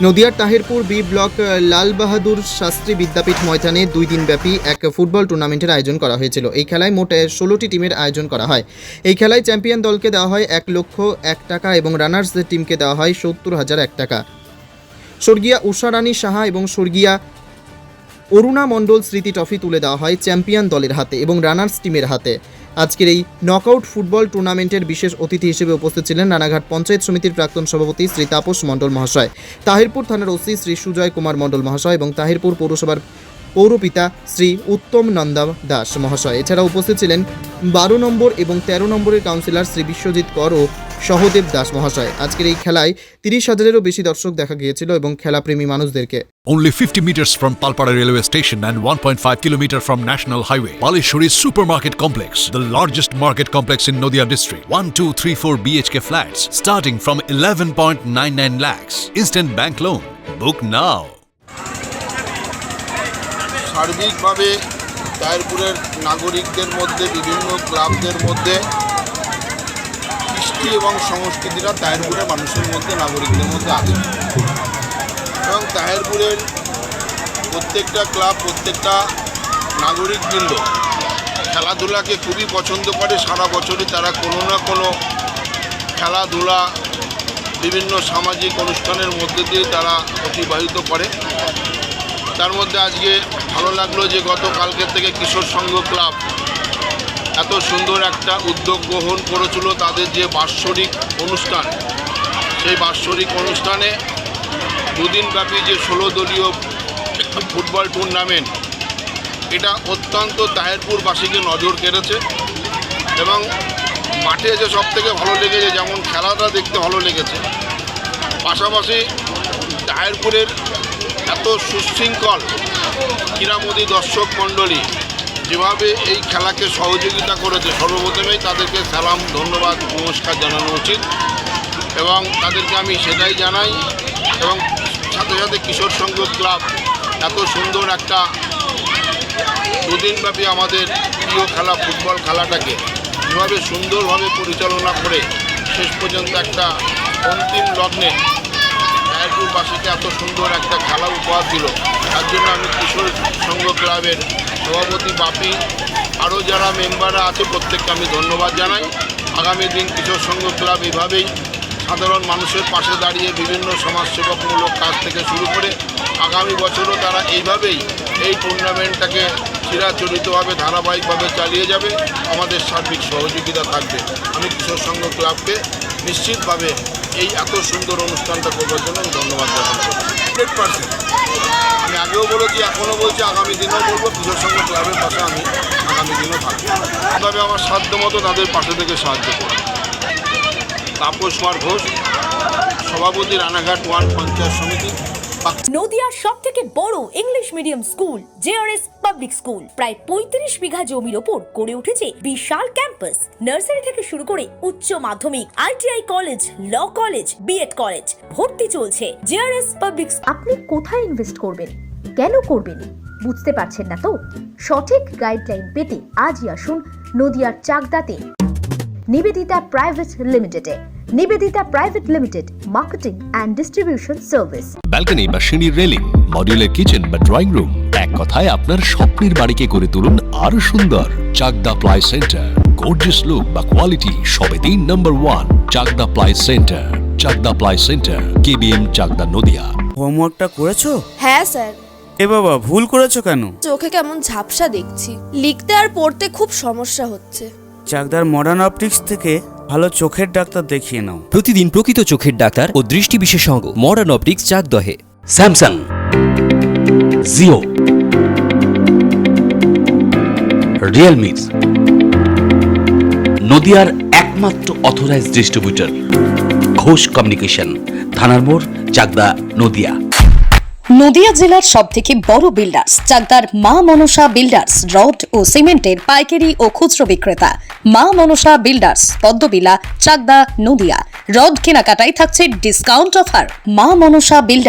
নদিয়ার Tahirpur B block Lal Bahadur Shastri বিদ্যাপীঠ ময়দানে 2 দিনব্যাপী এক ফুটবল টুর্নামেন্টের আয়োজন করা হয়েছিল। এই খেলায় মোট 16টি টিমের আয়োজন করা হয়। এই খেলায় চ্যাম্পিয়ন দলকে দেওয়া হয় 1,01,000 টাকা এবং রানার্স টিমকে দেওয়া হয় 70,001 টাকা। স্বর্গীয়া উষারানী সাহা এবং স্বর্গীয়া অরুণা মণ্ডল স্মৃতি ট্রফি তুলে দেওয়া হয় চ্যাম্পিয়ন দলের হাতে এবং রানার্স টিমের হাতে। আজকের এই নকআউট ফুটবল টুর্নামেন্টের বিশেষ অতিথি হিসেবে উপস্থিত ছিলেন রানাঘাট পঞ্চায়েত সমিতির প্রাক্তন সভাপতি শ্রী তাপস মণ্ডল মহাশয়, তাহিরপুর থানার ওসি শ্রী সুজয় কুমার মণ্ডল মহাশয় এবং তাহিরপুর পৌরসভার পৌরপিতা শ্রী উত্তম নন্দা দাস মহাশয়। এছাড়া উপস্থিত ছিলেন 12 নম্বর এবং 13 নম্বরের কাউন্সিলর শ্রী বিশ্বজিৎ কর ও সহদেব দাস মহাশয়। আজকের এই খেলায় 30,000-এরও বেশি দর্শক দেখা গিয়েছিল এবং খেলাপ্রেমী মানুষদেরকে। Only 50 meters from Palpara railway station and 1.5 kilometer from National Highway, Palishuri Supermarket Complex, the largest market complex in Noida district. 1, 2, 3, 4 BHK flats starting from 11.99 lakhs. Instant bank loan. Book now. সার্বিকভাবে তাহিরপুরের নাগরিকদের মধ্যে বিভিন্ন ক্লাবদের মধ্যে কৃষ্টি এবং সংস্কৃতিরা তাহিরপুরের মানুষের মধ্যে নাগরিকদের মধ্যে আছে এবং তাহিরপুরের প্রত্যেকটা ক্লাব প্রত্যেকটা নাগরিকবৃন্দ খেলাধুলাকে খুবই পছন্দ করে। সারা বছরই তারা কোনো না কোনো খেলাধুলা বিভিন্ন সামাজিক অনুষ্ঠানের মধ্যে দিয়ে তারা অতিবাহিত করে। তার মধ্যে আজকে ভালো লাগলো যে গতকালকের থেকে কিশোর সংঘ ক্লাব এত সুন্দর একটা উদ্যোগ গ্রহণ করেছিল। তাদের যে বাৎসরিক অনুষ্ঠান, সেই বাৎসরিক অনুষ্ঠানে 2 দিনব্যাপী যে 16 দলীয় ফুটবল টুর্নামেন্ট, এটা অত্যন্ত তাহিরপুরবাসীকে নজর কেড়েছে এবং মাঠে যে সব থেকে ভালো লেগেছে, যেমন খেলাটা দেখতে ভালো লেগেছে, পাশাপাশি তাহিরপুরের এত সুশৃঙ্খল ক্রীড়ামোদী দর্শক মণ্ডলী যেভাবে এই খেলাকে সহযোগিতা করেছে, সর্বপ্রথমেই তাদেরকে সালাম, ধন্যবাদ, নমস্কার জানানো উচিত এবং তাদেরকে আমি সেটাই জানাই। এবং সাথে সাথে কিশোর সংঘ ক্লাব এত সুন্দর একটা 2 দিনব্যাপী আমাদের প্রিয় খেলা ফুটবল খেলাটাকে যেভাবে সুন্দরভাবে পরিচালনা করে শেষ পর্যন্ত একটা অন্তিম লগ্নে তাহিরপুরবাসীকে এত সুন্দর একটা খেলা উপহার দিল, তার জন্য আমি কিশোর সংঘ ক্লাবের সভাপতি বাপি আরও যারা মেম্বাররা আছে প্রত্যেককে আমি ধন্যবাদ জানাই। আগামী দিন কিশোর সংঘ ক্লাব এভাবেই সাধারণ মানুষের পাশে দাঁড়িয়ে বিভিন্ন সমাজসেবামূলক কাজ থেকে শুরু করে আগামী বছরও তারা এইভাবেই এই টুর্নামেন্টটাকে চিরাচরিতভাবে ধারাবাহিকভাবে চালিয়ে যাবে। আমাদের সার্বিক সহযোগিতা থাকবে। আমি কিশোর সংঘ ক্লাবকে নিশ্চিতভাবে এই এত সুন্দর অনুষ্ঠানটা করবার জন্য আমি ধন্যবাদ জানাচ্ছি। 100% আমি আগেও বলেছি, এখনও বলছি, আগামী দিনেও বলবো, কিশোর সংঘ ক্লাবের পাশে আমি আগামী দিনেও থাকবো। তবে আমার সাধ্য মতো তাদের পাশে থেকে সাহায্য করব। তাপস ঘোষ, সভাপতি রানাঘাট 1 পঞ্চায়েত সমিতি। নদিয়ার সবথেকে বড় English medium school JRS public school প্রায় 35 বিঘা জমির ওপর গড়ে উঠেছে বিশাল ক্যাম্পাস। নার্সারি থেকে শুরু করে উচ্চ মাধ্যমিক, ITI college, law college, B Ed college ভর্তি চলছে জেআরএস পাবলিক। আপনি কোথায় ইনভেস্ট করবেন, কেন করবেন বুঝতে পারছেন না তো? সঠিক গাইডলাইন পেতে আজই আসুন নদিয়ার চাকদাতে নিবেদিতা প্রাইভেট লিমিটেডে। Nivedita private limited, marketing and distribution service. Balcony বা সিঁড়ির রেলিং, মডিউলার কিচেন বা ড্রয়িং রুম, এক কথায় আপনার স্বপ্নের বাড়িকে করে তুলুন আরো সুন্দর। Chakda ply centre, gorgeous look বা কোয়ালিটি সবেতেই number 1। Chakda ply centre, Chakda ply centre, KBM, Chakda, Nadia. হোমওয়ার্কটা করেছো? হ্যাঁ স্যার। এ বাবা, ভুল করেছো কেন? চোখে কেমন ঝাপসা দেখছি, লিখতে আর পড়তে খুব সমস্যা হচ্ছে। চাকদার মডার্ন অপটিক্স থেকে ভালো চোখের ডাক্তার দেখিয়ে নাও। প্রতিদিন প্রকৃত চোখের ডাক্তার ও দৃষ্টি বিশেষজ্ঞ মডার্ন অপটিক্স, চাকদহে। স্যামসাং, জিও, রিয়েলমি, নদিয়ার একমাত্র অথরাইজড ডিস্ট্রিবিউটর ঘোষ কমিউনিকেশন, থানার মোড়, চাকদা, নদিয়া। নদিয়া জেলার সবথেকে বড় বিল্ডার্স চাকদার মা মনসা বিল্ডার্স, রড ও সিমেন্টের পাইকারি ও খুচরো বিক্রেতা। মা মনসা বিল্ডার্স, পদ্মবিলা, চাকদা, নদিয়া। রড কেনাকাটায় থাকছে ডিসকাউন্ট অফার। মা মনসা বিল্ডার্স।